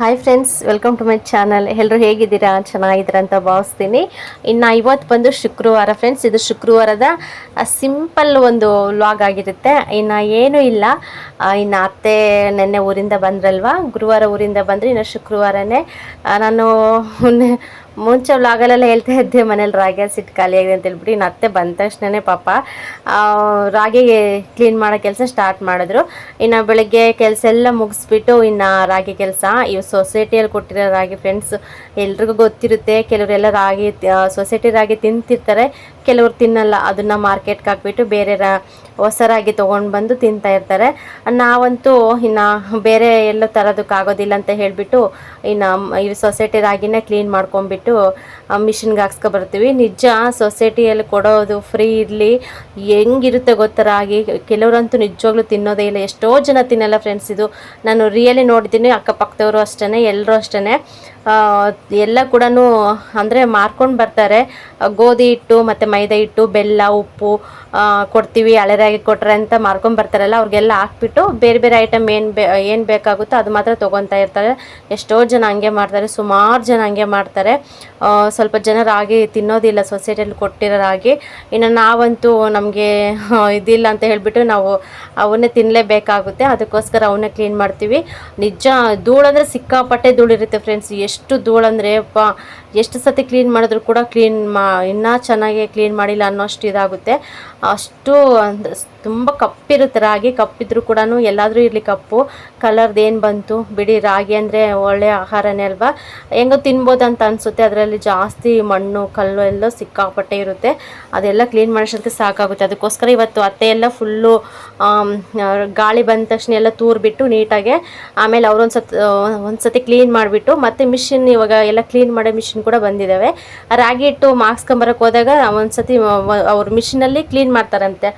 Hi friends, welcome to my channel. ಎಲ್ಲರೂ ಹೇಗಿದ್ದೀರಾ? ಚೆನ್ನಾಗಿದ್ದೀರಾ ಅಂತ ಭಾವಿಸ್ತೀನಿ. ಇನ್ನು ಇವತ್ತು ಬಂದು ಶುಕ್ರವಾರ ಫ್ರೆಂಡ್ಸ್. ಇದು ಶುಕ್ರವಾರದ ಸಿಂಪಲ್ ಒಂದು ವ್ಲಾಗ್ ಆಗಿರುತ್ತೆ. ಇನ್ನು ಏನೂ ಇಲ್ಲ. ಇನ್ನು ಅತ್ತೆ ನೆನ್ನೆ ಊರಿಂದ ಬಂದ್ರಲ್ವಾ, ಗುರುವಾರ ಊರಿಂದ ಬಂದರೆ ಇನ್ನು ಶುಕ್ರವಾರನೇ ನಾನು ಮುಂಚೆ ವ್ಲಾಗಲ್ಲೆಲ್ಲ ಹೇಳ್ತಾ ಇದ್ದೆ ಮನೇಲಿ ರಾಗಿ ಸಿಟ್ಟು ಖಾಲಿ ಆಗಿದೆ ಅಂತ ಹೇಳ್ಬಿಟ್ಟು. ಇನ್ನು ಅತ್ತೆ ಬಂದ ತಕ್ಷಣವೇ ಪಾಪ ರಾಗಿ ಕ್ಲೀನ್ ಮಾಡೋ ಕೆಲಸ ಸ್ಟಾರ್ಟ್ ಮಾಡಿದ್ರು. ಇನ್ನು ಬೆಳಗ್ಗೆ ಕೆಲಸ ಎಲ್ಲ ಮುಗಿಸ್ಬಿಟ್ಟು ಇನ್ನು ರಾಗಿ ಕೆಲಸ ಇವು ಸೊಸೈಟಿಯಲ್ಲಿ ಕೊಟ್ಟಿರೋ ರಾಗಿ ಫ್ರೆಂಡ್ಸ್ ಎಲ್ರಿಗೂ ಗೊತ್ತಿರುತ್ತೆ. ಕೆಲವರೆಲ್ಲ ರಾಗಿ ಸೊಸೈಟಿ ರಾಗಿ ತಿಂತಿರ್ತಾರೆ, ಕೆಲವ್ರು ತಿನ್ನಲ್ಲ. ಅದನ್ನು ಮಾರ್ಕೆಟ್ಗೆ ಹಾಕ್ಬಿಟ್ಟು ಬೇರೆ ಹೊಸ ರಾಗಿ ತೊಗೊಂಡು ಬಂದು ತಿಂತಾ ಇರ್ತಾರೆ. ನಾವಂತೂ ಇನ್ನು ಬೇರೆ ಎಲ್ಲೋ ತರೋದಕ್ಕಾಗೋದಿಲ್ಲ ಅಂತ ಹೇಳಿಬಿಟ್ಟು ಇನ್ನು ಈ ಸೊಸೈಟಿ ರಾಗಿನ ಕ್ಲೀನ್ ಮಾಡ್ಕೊಂಬಿಟ್ಟು ಮಿಷಿನ್ಗೆ ಹಾಕ್ಸ್ಕೊಬರ್ತೀವಿ. ನಿಜ ಸೊಸೈಟಿಯಲ್ಲಿ ಕೊಡೋದು ಫ್ರೀ ಇರಲಿ, ಹೆಂಗಿರುತ್ತೆ ಗೊತ್ತಾ ರಾಗಿ. ಕೆಲವರಂತೂ ನಿಜವಾಗ್ಲೂ ತಿನ್ನೋದೇ ಇಲ್ಲ, ಎಷ್ಟೋ ಜನ ತಿನ್ನಲ್ಲ ಫ್ರೆಂಡ್ಸ್. ಇದು ನಾನು ರಿಯಲಿ ನೋಡಿದ್ದೀನಿ. ಅಕ್ಕಪಕ್ಕದವರು ಅಷ್ಟೇ, ಎಲ್ಲರೂ ಅಷ್ಟೇ. ಎಲ್ಲ ಕೂಡ ಅಂದರೆ ಮಾರ್ಕೊಂಡು ಬರ್ತಾರೆ. ಗೋಧಿ ಹಿಟ್ಟು ಮತ್ತು ಮೈದಾ ಹಿಟ್ಟು, ಬೆಲ್ಲ, ಉಪ್ಪು ಕೊಡ್ತೀವಿ, ಹಳೆ ರಾಗಿ ಕೊಟ್ಟರೆ ಅಂತ ಮಾರ್ಕೊಂಡು ಬರ್ತಾರಲ್ಲ, ಅವ್ರಿಗೆಲ್ಲ ಹಾಕ್ಬಿಟ್ಟು ಬೇರೆ ಬೇರೆ ಐಟಮ್ ಏನು ಬೇಕಾಗುತ್ತೋ ಅದು ಮಾತ್ರ ತೊಗೊತಾ ಇರ್ತಾರೆ. ಎಷ್ಟೋ ಜನ ಹಂಗೆ ಮಾಡ್ತಾರೆ, ಸುಮಾರು ಜನ ಹಂಗೆ ಮಾಡ್ತಾರೆ. ಸ್ವಲ್ಪ ಜನ ರಾಗಿ ತಿನ್ನೋದಿಲ್ಲ ಸೊಸೈಟಿಯಲ್ಲಿ ಕೊಟ್ಟಿರೋ ರಾಗಿ. ಇನ್ನು ನಾವಂತೂ ನಮಗೆ ಇದಿಲ್ಲ ಅಂತ ಹೇಳಿಬಿಟ್ಟು ನಾವು ಅವನ್ನೇ ತಿನ್ನಲೇಬೇಕಾಗುತ್ತೆ. ಅದಕ್ಕೋಸ್ಕರ ಅವನ್ನೇ ಕ್ಲೀನ್ ಮಾಡ್ತೀವಿ. ನಿಜ ಧೂಳಂದರೆ ಸಿಕ್ಕಾಪಟ್ಟೆ ಧೂಳಿರುತ್ತೆ ಫ್ರೆಂಡ್ಸ್. ಎಷ್ಟು ಧೂಳಂದರೆ ಎಷ್ಟು ಸತಿ ಕ್ಲೀನ್ ಮಾಡಿದ್ರು ಕೂಡ ಇನ್ನೂ ಚೆನ್ನಾಗಿ ಕ್ಲೀನ್ ಮಾಡಿಲ್ಲ ಅನ್ನೋಷ್ಟು ಇದಾಗುತ್ತೆ. ಅಷ್ಟು ತುಂಬ ಕಪ್ಪಿರುತ್ತೆ ರಾಗಿ. ಕಪ್ಪಿದ್ರೂ ಕೂಡ ಎಲ್ಲಾದರೂ ಇರಲಿ ಕಪ್ಪು ಕಲರ್ದು ಏನು ಬಂತು ಬಿಡಿ. ರಾಗಿ ಅಂದರೆ ಒಳ್ಳೆಯ ಆಹಾರನೇ ಅಲ್ವಾ, ಹೆಂಗೋ ತಿನ್ಬೋದು ಅಂತ ಅನಿಸುತ್ತೆ. ಅದರಲ್ಲಿ ಜಾಸ್ತಿ ಮಣ್ಣು ಕಲ್ಲು ಎಲ್ಲ ಸಿಕ್ಕಾಪಟ್ಟೆ ಇರುತ್ತೆ. ಅದೆಲ್ಲ ಕ್ಲೀನ್ ಮಾಡೋಷ್ಟಕ್ಕೆ ಸಾಕಾಗುತ್ತೆ. ಅದಕ್ಕೋಸ್ಕರ ಇವತ್ತು ಅತ್ತೆ ಎಲ್ಲ ಫುಲ್ಲು ಗಾಳಿ ಬಂದ ತಕ್ಷಣ ಎಲ್ಲ ತೂರ್ಬಿಟ್ಟು ನೀಟಾಗೆ, ಆಮೇಲೆ ಒಂದು ಸತಿ ಕ್ಲೀನ್ ಮಾಡಿಬಿಟ್ಟು ಮತ್ತೆ ಮಿಷಿನ್, ಇವಾಗ ಎಲ್ಲ ಕ್ಲೀನ್ ಮಾಡೋ ಮಿಷಿನ್ ಕೂಡ ಬಂದಿದ್ದಾವೆ. ರಾಗಿ ಹಿಟ್ಟು ಮಾರ್ಕ್ಸ್ಕೊಂಬರಕ್ಕೆ ಹೋದಾಗ ಒಂದು ಸತಿ ಅವ್ರ ಮಿಷಿನಲ್ಲಿ ಕ್ಲೀನ್ ಮಾಡ್ತಾರಂತೆ.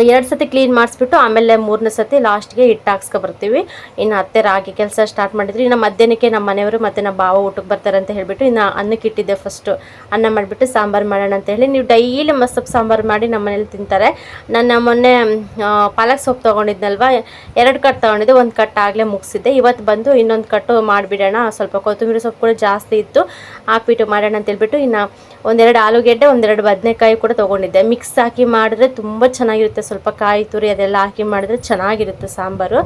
2 ಸತಿ ಕ್ಲೀನ್ ಮಾಡಿಸ್ಬಿಟ್ಟು ಆಮೇಲೆ 3ನೇ ಸತಿ ಲಾಸ್ಟ್ಗೆ ಹಿಟ್ಟು ಹಾಕ್ಸ್ಕೊಬರ್ತೀವಿ. ಇನ್ನು ಅತ್ತೆ ರಾಗಿ ಕೆಲಸ ಸ್ಟಾರ್ಟ್ ಮಾಡಿದ್ರಿ. ಇನ್ನು ಮಧ್ಯಾಹ್ನಕ್ಕೆ ನಮ್ಮ ಮನೆಯವರು ಮತ್ತು ನಮ್ಮ ಭಾವ ಊಟಕ್ಕೆ ಬರ್ತಾರೆ ಅಂತ ಹೇಳಿಬಿಟ್ಟು ಇನ್ನು ಅನ್ನಕ್ಕೆ ಇಟ್ಟಿದ್ದೆ. ಫಸ್ಟು ಅನ್ನ ಮಾಡಿಬಿಟ್ಟು ಸಾಂಬಾರು ಮಾಡೋಣ ಅಂತ ಹೇಳಿ. ನೀವು ಡೈಲಿ ಮಸ್ಸೊಪ್ಪು ಸಾಂಬಾರು ಮಾಡಿ ನಮ್ಮ ಮನೇಲಿ ತಿಂತಾರೆ. ನಾನು ಮೊನ್ನೆ ಪಾಲಕ್ ಸೊಪ್ಪು ತೊಗೊಂಡಿದ್ನಲ್ವ, 2 ಕಟ್ ತೊಗೊಂಡಿದ್ದೆ. 1 ಕಟ್ ಆಗಲೇ ಮುಗಿಸಿದ್ದೆ. ಇವತ್ತು ಬಂದು ಇನ್ನೊಂದು ಕಟ್ಟು ಮಾಡಿಬಿಡೋಣ, ಸ್ವಲ್ಪ ಕೊತ್ತಂಬರಿ ಸೊಪ್ಪು ಕೂಡ ಜಾಸ್ತಿ ಇತ್ತು, ಹಾಕ್ಬಿಟ್ಟು ಮಾಡೋಣ ಅಂತ ಹೇಳ್ಬಿಟ್ಟು ಇನ್ನು 1-2 ಆಲೂಗೆಡ್ಡೆ, 1-2 ಬದನೆಕಾಯಿ ಕೂಡ ತೊಗೊಂಡಿದ್ದೆ. ಮಿಕ್ಸ್ ಹಾಕಿ ಮಾಡಿದ್ರೆ ತುಂಬ ಚೆನ್ನಾಗಿರುತ್ತೆ. ಸ್ವಲ್ಪ ಕಾಯಿ ತುರಿ ಅದೆಲ್ಲ ಹಾಕಿ ಮಾಡಿದ್ರೆ ಚೆನ್ನಾಗಿರುತ್ತೆ ಸಾಂಬಾರು.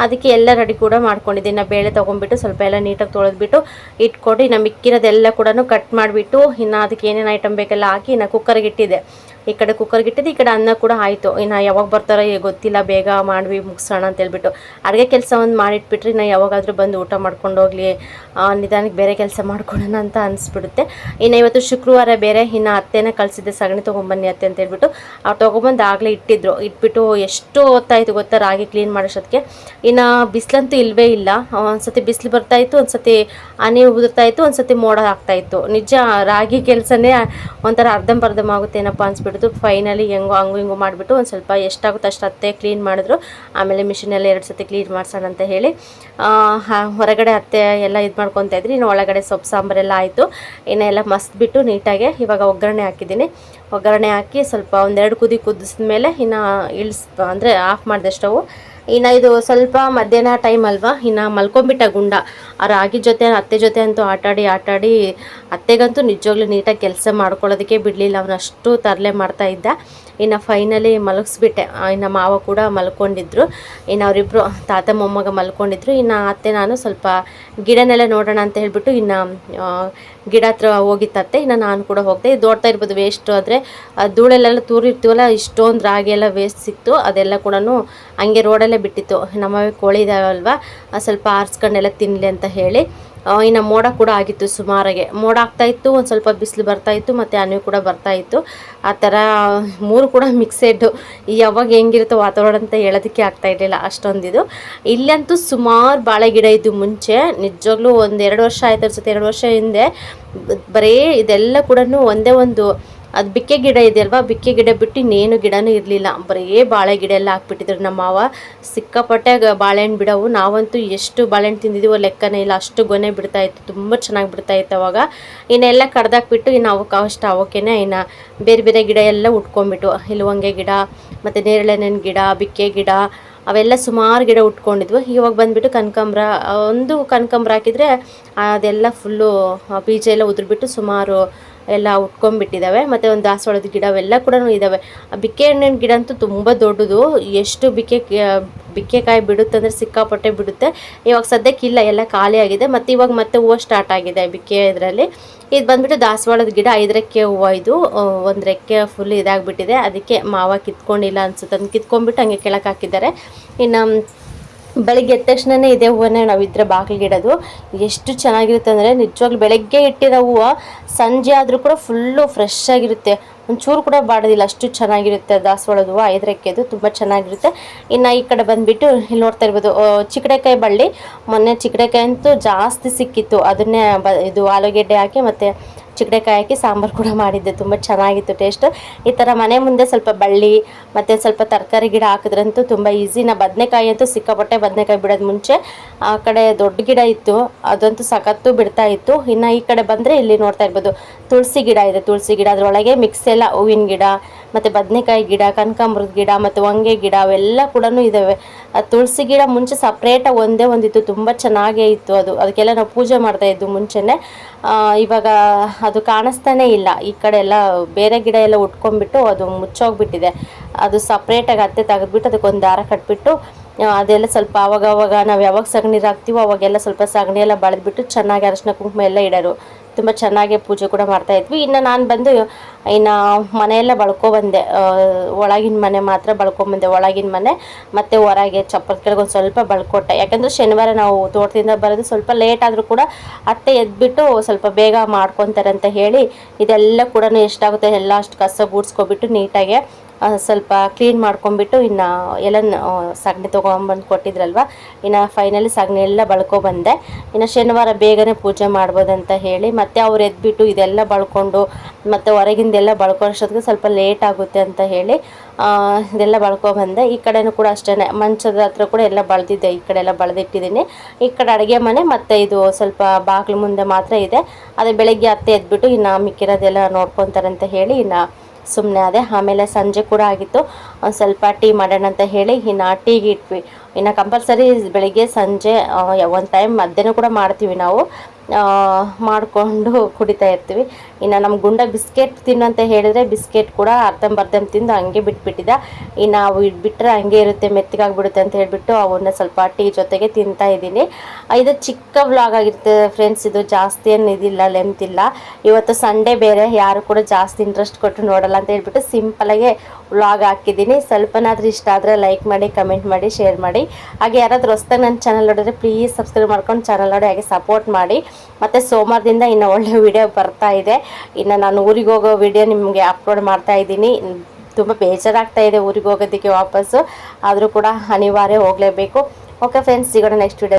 ಅದಕ್ಕೆ ಎಲ್ಲ ರೆಡಿ ಕೂಡ ಮಾಡ್ಕೊಂಡಿದ್ದೆ. ಇನ್ನು ಬೇಳೆ ತೊಗೊಂಡ್ಬಿಟ್ಟು ಸ್ವಲ್ಪ ಎಲ್ಲ ನೀಟಾಗಿ ತೊಳೆದ್ಬಿಟ್ಟು ಇಟ್ಕೊಂಡು ಇನ್ನು ಮಿಕ್ಕಿರೋದೆಲ್ಲ ಕೂಡ ಕಟ್ ಮಾಡಿಬಿಟ್ಟು ಇನ್ನು ಅದಕ್ಕೆ ಏನೇನು ಐಟಮ್ ಬೇಕೆಲ್ಲ ಹಾಕಿ ಇನ್ನು ಕುಕ್ಕರ್ಗೆ ಇಟ್ಟಿದ್ದೆ. ಈ ಕಡೆ ಕುಕ್ಕರ್ಗೆ ಇಟ್ಟಿದ್ದೆ, ಈ ಕಡೆ ಅನ್ನ ಕೂಡ ಆಯಿತು. ಇನ್ನು ಯಾವಾಗ ಬರ್ತಾರೋ ಗೊತ್ತಿಲ್ಲ, ಬೇಗ ಮಾಡ್ವಿ ಮುಗಿಸೋಣ ಅಂತ ಹೇಳ್ಬಿಟ್ಟು ಅಡುಗೆ ಕೆಲಸ ಒಂದು ಮಾಡಿಟ್ಬಿಟ್ರೆ ಇನ್ನು ಯಾವಾಗಾದರೂ ಬಂದು ಊಟ ಮಾಡ್ಕೊಂಡು ಹೋಗಲಿ, ನಿಧಾನಕ್ಕೆ ಬೇರೆ ಕೆಲಸ ಮಾಡ್ಕೊಳ್ಳೋಣ ಅಂತ ಅನಿಸ್ಬಿಡುತ್ತೆ. ಇನ್ನು ಇವತ್ತು ಶುಕ್ರವಾರ ಬೇರೆ. ಇನ್ನು ಅತ್ತೆನ ಕಳಿಸಿದ್ದೆ, ಸಗಣಿ ತೊಗೊಂಬನ್ನಿ ಅತ್ತೆ ಅಂತ ಹೇಳ್ಬಿಟ್ಟು. ಅವ್ರು ತೊಗೊಂಬಂದು ಆಗಲೇ ಇಟ್ಟಿದ್ರು. ಇಟ್ಬಿಟ್ಟು ಎಷ್ಟು ಹೊತ್ತಾಯಿತು ಗೊತ್ತಾ ರಾಗಿ ಕ್ಲೀನ್ ಮಾಡೋಷ್ಟೊತ್ತಿಗೆ. ಇನ್ನು ಬಿಸಿಲಂತೂ ಇಲ್ಲವೇ ಇಲ್ಲ. ಒಂದ್ಸತಿ ಬಿಸಿಲು ಬರ್ತಾಯಿತ್ತು, ಒಂದು ಸತಿ ಹನಿ ಉದುರ್ತಾಯಿತ್ತು, ಒಂದು ಸತಿ ಮೋಡ ಆಗ್ತಾಯಿತ್ತು. ನಿಜ ರಾಗಿ ಕೆಲಸನೇ ಒಂಥರ ಅರ್ಧಂಬರ್ಧಂ ಆಗುತ್ತೆ ಏನಪ್ಪ ಅನ್ಸ್ಬಿಟ್ಟು ಫೈನಲಿ ಹೆಂಗೋ ಹಂಗೂ ಹಿಂಗೂ ಮಾಡಿಬಿಟ್ಟು ಒಂದು ಸ್ವಲ್ಪ ಎಷ್ಟಾಗುತ್ತೆ ಅಷ್ಟು ಅತ್ತೆ ಕ್ಲೀನ್ ಮಾಡಿದ್ರು. ಆಮೇಲೆ ಮಿಷಿನಲ್ಲಿ 2 ಸತಿ ಕ್ಲೀನ್ ಮಾಡ್ಸೋಣ ಅಂತ ಹೇಳಿ ಹೊರಗಡೆ ಅತ್ತೆ ಎಲ್ಲ ಇದು ಮಾಡ್ಕೊತಾ ಇದ್ರಿ. ಇನ್ನು ಒಳಗಡೆ ಸೊಪ್ಪು ಸಾಂಬಾರೆಲ್ಲ ಆಯಿತು. ಇನ್ನು ಎಲ್ಲ ಮಸ್ತ್ಬಿಟ್ಟು ನೀಟಾಗೆ ಇವಾಗ ಒಗ್ಗರಣೆ ಹಾಕಿದ್ದೀನಿ. ಒಗ್ಗರಣೆ ಹಾಕಿ ಸ್ವಲ್ಪ 1-2 ಕುದಿ ಕುದಿಸಿದ ಮೇಲೆ ಇನ್ನು ಅಂದರೆ ಆಫ್ ಮಾಡಿದೆ ಸ್ಟವ್. ಇನ್ನು ಇದು ಸ್ವಲ್ಪ ಮಧ್ಯಾಹ್ನ ಟೈಮ್ ಅಲ್ವಾ, ಇನ್ನು ಮಲ್ಕೊಂಬಿಟ್ಟ ಗುಂಡ. ಆ ರಾಗಿ ಜೊತೆ ಅತ್ತೆ ಜೊತೆ ಅಂತೂ ಆಟಾಡಿ ಅತ್ತೆಗಂತೂ ನಿಜವಾಗ್ಲೂ ನೀಟಾಗಿ ಕೆಲಸ ಮಾಡ್ಕೊಳ್ಳೋದಕ್ಕೆ ಬಿಡಲಿಲ್ಲ. ಅವನಷ್ಟು ತರಲೆ ಮಾಡ್ತಾಯಿದ್ದ. ಇನ್ನು ಫೈನಲಿ ಮಲಗಿಸ್ಬಿಟ್ಟೆ. ಇನ್ನು ಮಾವ ಕೂಡ ಮಲ್ಕೊಂಡಿದ್ರು. ಇನ್ನು ಅವರಿಬ್ಬರು ತಾತ ಮೊಮ್ಮಗ ಮಲ್ಕೊಂಡಿದ್ರು. ಇನ್ನು ಅತ್ತೆ ನಾನು ಸ್ವಲ್ಪ ಗಿಡನೆಲ್ಲ ನೋಡೋಣ ಅಂತ ಹೇಳ್ಬಿಟ್ಟು ಇನ್ನು ಗಿಡ ಹತ್ರ ಹೋಗಿತ್ತತ್ತೆ. ಇನ್ನು ನಾನು ಕೂಡ ಹೋಗ್ದೆ. ನೋಡ್ತಾ ಇರ್ಬೋದು ವೇಸ್ಟು, ಆದರೆ ಧೂಳೆಲ್ಲ ತೂರಿರ್ತೀವಲ್ಲ, ಇಷ್ಟೊಂದು ರಾಗಿ ಎಲ್ಲ ವೇಸ್ಟ್ ಸಿಕ್ತು. ಅದೆಲ್ಲ ಕೂಡ ಹಂಗೆ ರೋಡಲ್ಲೇ ಬಿಟ್ಟಿತ್ತು. ನಮ್ಮ ಕೋಳಿ ಇದಾವಲ್ವ, ಸ್ವಲ್ಪ ಆರಿಸ್ಕೊಂಡೆಲ್ಲ ತಿನ್ನಲಿ ಅಂತ ಹೇಳಿ. ಇನ್ನು ಮೋಡ ಕೂಡ ಆಗಿತ್ತು, ಸುಮಾರಾಗೆ ಮೋಡ ಆಗ್ತಾಯಿತ್ತು. ಒಂದು ಸ್ವಲ್ಪ ಬಿಸಿಲು ಬರ್ತಾಯಿತ್ತು ಮತ್ತು ಹನಿ ಕೂಡ ಬರ್ತಾಯಿತ್ತು. ಆ ಥರ 3 ಕೂಡ ಮಿಕ್ಸೆಡ್ಡು. ಯಾವಾಗ ಹೆಂಗಿರುತ್ತೋ ವಾತಾವರಣ ಅಂತ ಹೇಳೋದಕ್ಕೆ ಆಗ್ತಾಯಿರಲಿಲ್ಲ, ಅಷ್ಟೊಂದಿದು. ಇಲ್ಲಂತೂ ಸುಮಾರು ಬಾಳೆ ಗಿಡ ಇದ್ದು ಮುಂಚೆ. ನಿಜವಾಗ್ಲೂ 1-2 ವರ್ಷ ಆಯ್ತು ಅನ್ಸುತ್ತೆ, 2 ವರ್ಷ ಹಿಂದೆ ಬರೀ ಇದೆಲ್ಲ ಕೂಡ ಒಂದೇ ಒಂದು ಅದು ಬಿಕ್ಕೆ ಗಿಡ ಇದೆಯಲ್ವ, ಬಿಕ್ಕೆ ಗಿಡ ಬಿಟ್ಟು ಇನ್ನೇನು ಗಿಡನೂ ಇರಲಿಲ್ಲ. ಬರೀ ಬಾಳೆ ಗಿಡ ಎಲ್ಲ ಹಾಕ್ಬಿಟ್ಟಿದ್ರು ನಮ್ಮ ಮಾವ. ಸಿಕ್ಕಾಪಟ್ಟೆ ಬಾಳೆಹಣ್ಣು ಬಿಡವು. ನಾವಂತೂ ಎಷ್ಟು ಬಾಳೆಹಣ್ಣು ತಿಂದಿದ್ದೀವೋ ಲೆಕ್ಕನೇ ಇಲ್ಲ, ಅಷ್ಟು ಗೊನೆ ಬಿಡ್ತಾಯಿತ್ತು. ತುಂಬ ಚೆನ್ನಾಗಿ ಬಿಡ್ತಾಯಿತ್ತು ಅವಾಗ. ಇನ್ನೆಲ್ಲ ಕಡ್ದಾಕ್ಬಿಟ್ಟು ಇನ್ನು ಅವಕ್ಕೇನೆ ಇನ್ನು ಬೇರೆ ಬೇರೆ ಗಿಡ ಎಲ್ಲ ಉಟ್ಕೊಂಡ್ಬಿಟ್ಟು, ಹಿಲುವಂಗೆ ಗಿಡ ಮತ್ತು ನೇರಳೆ ಹಣ್ಣಿನ ಗಿಡ, ಬಿಕ್ಕೆ ಗಿಡ, ಅವೆಲ್ಲ ಸುಮಾರು ಗಿಡ ಉಟ್ಕೊಂಡಿದ್ವು. ಇವಾಗ ಬಂದುಬಿಟ್ಟು ಕನಕಾಂಬ್ರ, ಒಂದು ಕನಕಾಂಬ್ರ ಹಾಕಿದರೆ ಅದೆಲ್ಲ ಫುಲ್ಲು ಬೀಜ ಎಲ್ಲ ಉದುರಿಬಿಟ್ಟು ಸುಮಾರು ಎಲ್ಲ ಉಟ್ಕೊಂಡ್ಬಿಟ್ಟಿದ್ದಾವೆ. ಮತ್ತು ಒಂದು ದಾಸವಾಳದ ಗಿಡ ಅವೆಲ್ಲ ಕೂಡ ಇದ್ದಾವೆ. ಬಿಕ್ಕೆ ಹಣ್ಣಿನ ಗಿಡ ಅಂತೂ ತುಂಬ ದೊಡ್ಡದು, ಎಷ್ಟು ಬಿಕ್ಕೆಕಾಯಿ ಬಿಡುತ್ತೆ ಅಂದರೆ ಸಿಕ್ಕಾಪಟ್ಟೆ ಬಿಡುತ್ತೆ. ಇವಾಗ ಸದ್ಯಕ್ಕಿಲ್ಲ, ಎಲ್ಲ ಖಾಲಿ ಆಗಿದೆ. ಮತ್ತು ಇವಾಗ ಮತ್ತೆ ಹೂವು ಸ್ಟಾರ್ಟ್ ಆಗಿದೆ ಬಿಕ್ಕೆ ಇದರಲ್ಲಿ. ಇದು ಬಂದುಬಿಟ್ಟು ದಾಸವಾಳದ ಗಿಡ 5 ರೆಕ್ಕೆ ಹೂವು. ಇದು ಒಂದು ರೆಕ್ಕೆ ಫುಲ್ ಇದಾಗಿಬಿಟ್ಟಿದೆ, ಅದಕ್ಕೆ ಮಾವ ಕಿತ್ಕೊಂಡಿಲ್ಲ ಅನ್ಸುತ್ತೆ, ಅದನ್ನು ಕಿತ್ಕೊಂಡ್ಬಿಟ್ಟು ಹಂಗೆ ಕೆಳಕ್ಕೆ ಹಾಕಿದ್ದಾರೆ. ಇನ್ನು ಬೆಳಗ್ಗೆ ಎದ್ದ ತಕ್ಷಣವೇ ಇದೇ ಹೂವನ್ನೇ ನಾವು ಇದ್ರೆ ಬಾಗಿಲಿಗಿಡೋದು. ಎಷ್ಟು ಚೆನ್ನಾಗಿರುತ್ತೆ ಅಂದರೆ ನಿಜವಾಗ್ಲೂ ಬೆಳಗ್ಗೆ ಇಟ್ಟಿರೋ ಹೂವು ಸಂಜೆ ಆದರೂ ಕೂಡ ಫುಲ್ಲು ಫ್ರೆಶ್ ಆಗಿರುತ್ತೆ, ಒಂಚೂರು ಕೂಡ ಬಾಡೋದಿಲ್ಲ, ಅಷ್ಟು ಚೆನ್ನಾಗಿರುತ್ತೆ ದಾಸವಾಳದ ಹೂವು. 5 ರೆಕ್ಕೆದು ತುಂಬ ಚೆನ್ನಾಗಿರುತ್ತೆ. ಇನ್ನು ಈ ಕಡೆ ಬಂದುಬಿಟ್ಟು ಇಲ್ಲಿ ನೋಡ್ತಾ ಇರ್ಬೋದು ಚಿಕ್ಕಡೆಕಾಯಿ ಬಳ್ಳಿ. ಮೊನ್ನೆ ಚಿಕ್ಕಡೆಕಾಯಿ ಅಂತೂ ಜಾಸ್ತಿ ಸಿಕ್ಕಿತ್ತು, ಅದನ್ನೇ ಇದು ಆಲೂಗೆಡ್ಡೆ ಹಾಕಿ ಮತ್ತು ಚಿಕ್ಕಡೆಕಾಯಿ ಹಾಕಿ ಸಾಂಬಾರು ಕೂಡ ಮಾಡಿದ್ದೆ, ತುಂಬ ಚೆನ್ನಾಗಿತ್ತು ಟೇಸ್ಟ್. ಈ ಥರ ಮನೆ ಮುಂದೆ ಸ್ವಲ್ಪ ಬಳ್ಳಿ ಮತ್ತು ಸ್ವಲ್ಪ ತರಕಾರಿ ಗಿಡ ಹಾಕಿದ್ರಂತೂ ತುಂಬ ಈಸಿ. ನಾ ಬದನೆಕಾಯಿ ಅಂತೂ ಸಿಕ್ಕಾಪಟ್ಟೆ, ಬದನೆಕಾಯಿ ಬಿಡೋದು ಮುಂಚೆ ಆ ಕಡೆ ದೊಡ್ಡ ಗಿಡ ಇತ್ತು, ಅದಂತೂ ಸಖತ್ತು ಬಿಡ್ತಾ ಇತ್ತು. ಇನ್ನು ಈ ಕಡೆ ಬಂದರೆ ಇಲ್ಲಿ ನೋಡ್ತಾ ಇರ್ಬೋದು ತುಳಸಿ ಗಿಡ ಇದೆ. ತುಳಸಿ ಗಿಡ ಅದರೊಳಗೆ ಮಿಕ್ಸ್ ಎಲ್ಲ ಹೂವಿನ ಗಿಡ ಮತ್ತು ಬದನೆಕಾಯಿ ಗಿಡ, ಕನಕಾಂಬರದ ಗಿಡ ಮತ್ತು ಹೊಂಗೆ ಗಿಡ ಅವೆಲ್ಲ ಕೂಡ ಇದ್ದಾವೆ. ತುಳಸಿ ಗಿಡ ಮುಂಚೆ ಸಪ್ರೇಟಾಗಿ ಒಂದೇ ಒಂದಿತ್ತು, ತುಂಬ ಚೆನ್ನಾಗೇ ಇತ್ತು. ಅದಕ್ಕೆಲ್ಲ ನಾವು ಪೂಜೆ ಮಾಡ್ತಾಯಿದ್ದು ಮುಂಚೆನೇ. ಇವಾಗ ಅದು ಕಾಣಿಸ್ತಾನೇ ಇಲ್ಲ. ಈ ಕಡೆ ಎಲ್ಲ ಬೇರೆ ಗಿಡ ಎಲ್ಲ ಉಟ್ಕೊಂಡ್ಬಿಟ್ಟು ಅದು ಮುಚ್ಚೋಗ್ಬಿಟ್ಟಿದೆ. ಅದು ಸಪ್ರೇಟಾಗಿ ಅತ್ತೆ ತೆಗೆದ್ಬಿಟ್ಟು ಅದಕ್ಕೊಂದು ದಾರ ಕಟ್ಬಿಟ್ಟು ಅದೆಲ್ಲ ಸ್ವಲ್ಪ ಆವಾಗವಾಗ ನಾವು ಯಾವಾಗ ಸಗಣಿ ಹಾಕ್ತೀವೋ ಅವಾಗೆಲ್ಲ ಸ್ವಲ್ಪ ಸಗಣಿ ಎಲ್ಲ ಬಳೆದ್ಬಿಟ್ಟು ಚೆನ್ನಾಗಿ ಅರಿಶಿನ ಕುಂಕುಮ ಎಲ್ಲ ಇಡೋರು. ತುಂಬ ಚೆನ್ನಾಗಿ ಪೂಜೆ ಕೂಡ ಮಾಡ್ತಾಯಿದ್ವಿ. ಇನ್ನು ನಾನು ಬಂದು ಇನ್ನು ಮನೆಯೆಲ್ಲ ಬಳ್ಕೊಬಂದೆ, ಒಳಗಿನ ಮನೆ ಮಾತ್ರ ಬಳ್ಕೊಂಬಂದೆ, ಒಳಗಿನ ಮನೆ ಮತ್ತು ಹೊರಗೆ ಚಪ್ಪರದ ಕೆಳಗೆ ಒಂದು ಸ್ವಲ್ಪ ಬಳ್ಕೊಟ್ಟೆ. ಯಾಕಂದರೆ ಶನಿವಾರ ನಾವು ತೋಟದಿಂದ ಬರೋದು ಸ್ವಲ್ಪ ಲೇಟ್ ಆದರೂ ಕೂಡ ಅತ್ತೆ ಎದ್ಬಿಟ್ಟು ಸ್ವಲ್ಪ ಬೇಗ ಮಾಡ್ಕೊತಾರೆ ಅಂತ ಹೇಳಿ ಇದೆಲ್ಲ ಕೂಡ ಎಷ್ಟಾಗುತ್ತೆ ಎಲ್ಲ ಅಷ್ಟು ಕಸ ಗೂಡಿಸ್ಕೊಬಿಟ್ಟು ನೀಟಾಗೆ ಸ್ವಲ್ಪ ಕ್ಲೀನ್ ಮಾಡ್ಕೊಂಬಿಟ್ಟು ಇನ್ನು ಎಲ್ಲ ಸಗಣಿ ತೊಗೊಂಬಂದು ಕೊಟ್ಟಿದ್ರಲ್ವ, ಇನ್ನು ಫೈನಲಿ ಸಗಣಿ ಎಲ್ಲ ಬಳ್ಕೊಬಂದೆ. ಇನ್ನು ಶನಿವಾರ ಬೇಗನೆ ಪೂಜೆ ಮಾಡ್ಬೋದಂತ ಹೇಳಿ ಮತ್ತೆ ಅವ್ರು ಎದ್ಬಿಟ್ಟು ಇದೆಲ್ಲ ಬಳ್ಕೊಂಡು ಮತ್ತು ಹೊರಗಿಂದೆಲ್ಲ ಬಳ್ಕೊಳ್ಳೋಷ್ಟೊತ್ತಿಗೆ ಸ್ವಲ್ಪ ಲೇಟ್ ಆಗುತ್ತೆ ಅಂತ ಹೇಳಿ ಇದೆಲ್ಲ ಬಳ್ಕೊಬಂದೆ. ಈ ಕಡೆನೂ ಕೂಡ ಅಷ್ಟೇ, ಮಂಚದ ಹತ್ರ ಕೂಡ ಎಲ್ಲ ಬಳ್ದಿದ್ದೆ, ಈ ಕಡೆ ಎಲ್ಲ ಬಳ್ದಿಟ್ಟಿದ್ದೀನಿ. ಈ ಕಡೆ ಅಡುಗೆ ಮನೆ ಮತ್ತು ಇದು ಸ್ವಲ್ಪ ಬಾಗಿಲು ಮುಂದೆ ಮಾತ್ರ ಇದೆ. ಅದೇ ಬೆಳಗ್ಗೆ ಅತ್ತೆ ಎದ್ಬಿಟ್ಟು ಇನ್ನು ಮಿಕ್ಕಿರೋದೆಲ್ಲ ನೋಡ್ಕೊತಾರೆ ಅಂತ ಹೇಳಿ ಇನ್ನು ಸುಮ್ಮನೆ ಅದೇ. ಆಮೇಲೆ ಸಂಜೆ ಕೂಡ ಆಗಿತ್ತು, ಒಂದು ಸ್ವಲ್ಪ ಟೀ ಮಾಡೋಣ ಅಂತ ಹೇಳಿ ಇನ್ನು ಟೀಗೆ ಇಟ್ವಿ. ಇನ್ನು ಕಂಪಲ್ಸರಿ ಬೆಳಿಗ್ಗೆ ಸಂಜೆ ಒಂದು ಟೈಮ್ ಮಧ್ಯಾಹ್ನ ಕೂಡ ಮಾಡ್ತೀವಿ ನಾವು, ಮಾಡಿಕೊಂಡು ಕುಡಿತಾ ಇರ್ತೀವಿ. ಇನ್ನು ನಮ್ಮ ಗುಂಡ ಬಿಸ್ಕೆಟ್ ತಿನ್ನು ಅಂತ ಹೇಳಿದರೆ ಬಿಸ್ಕೆಟ್ ಕೂಡ ಅರ್ಧಂಬರ್ಧಂ ತಿಂದು ಹಂಗೆ ಬಿಟ್ಬಿಟ್ಟಿದ್ದ. ಇನ್ನು ಅವು ಇಟ್ಬಿಟ್ರೆ ಹಂಗೆ ಇರುತ್ತೆ, ಮೆತ್ತಗಾಗ್ಬಿಡುತ್ತೆ ಅಂತ ಹೇಳಿಬಿಟ್ಟು ಅವನ್ನ ಸ್ವಲ್ಪ ಟೀ ಜೊತೆಗೆ ತಿಂತಾ ಇದ್ದೀನಿ. ಇದು ಚಿಕ್ಕ ವ್ಲಾಗ್ ಆಗಿರುತ್ತೆ ಫ್ರೆಂಡ್ಸ್, ಇದು ಜಾಸ್ತಿ ಏನು ಇದಿಲ್ಲ, ಲೆಂತ್ ಇಲ್ಲ. ಇವತ್ತು ಸಂಡೇ ಬೇರೆ, ಯಾರು ಕೂಡ ಜಾಸ್ತಿ ಇಂಟ್ರೆಸ್ಟ್ ಕೊಟ್ಟು ನೋಡಲ್ಲ ಅಂತ ಹೇಳ್ಬಿಟ್ಟು ಸಿಂಪಲಾಗೆ ವ್ಲಾಗ್ ಹಾಕಿದ್ದೀನಿ. ಸ್ವಲ್ಪನಾದ್ರೂ ಇಷ್ಟ ಆದರೆ ಲೈಕ್ ಮಾಡಿ, ಕಮೆಂಟ್ ಮಾಡಿ, ಶೇರ್ ಮಾಡಿ. ಹಾಗೆ ಯಾರಾದರೂ ಹೊಸ್ದಾಗಿ ನನ್ನ ಚಾನಲ್ ನೋಡಿದ್ರೆ ಪ್ಲೀಸ್ ಸಬ್ಸ್ಕ್ರೈಬ್ ಮಾಡ್ಕೊಂಡು ಚಾನಲ್ ನೋಡಿ, ಹಾಗೆ ಸಪೋರ್ಟ್ ಮಾಡಿ. ಮತ್ತು ಸೋಮವಾರದಿಂದ ಇನ್ನು ಒಳ್ಳೆ ವಿಡಿಯೋ ಬರ್ತಾ ಇದೆ. ಇನ್ನು ನಾನು ಊರಿಗೆ ಹೋಗೋ ವಿಡಿಯೋ ನಿಮಗೆ ಅಪ್ಲೋಡ್ ಮಾಡ್ತಾ ಇದ್ದೀನಿ. ತುಂಬ ಬೇಜಾರಾಗ್ತಾ ಇದೆ ಊರಿಗೆ ಹೋಗೋದಕ್ಕೆ ವಾಪಸ್ಸು, ಆದರೂ ಕೂಡ ಅನಿವಾರ್ಯ ಹೋಗಲೇಬೇಕು. ಓಕೆ ಫ್ರೆಂಡ್ಸ್, ಸಿಗೋಣ ನೆಕ್ಸ್ಟ್ ವಿಡಿಯೋ.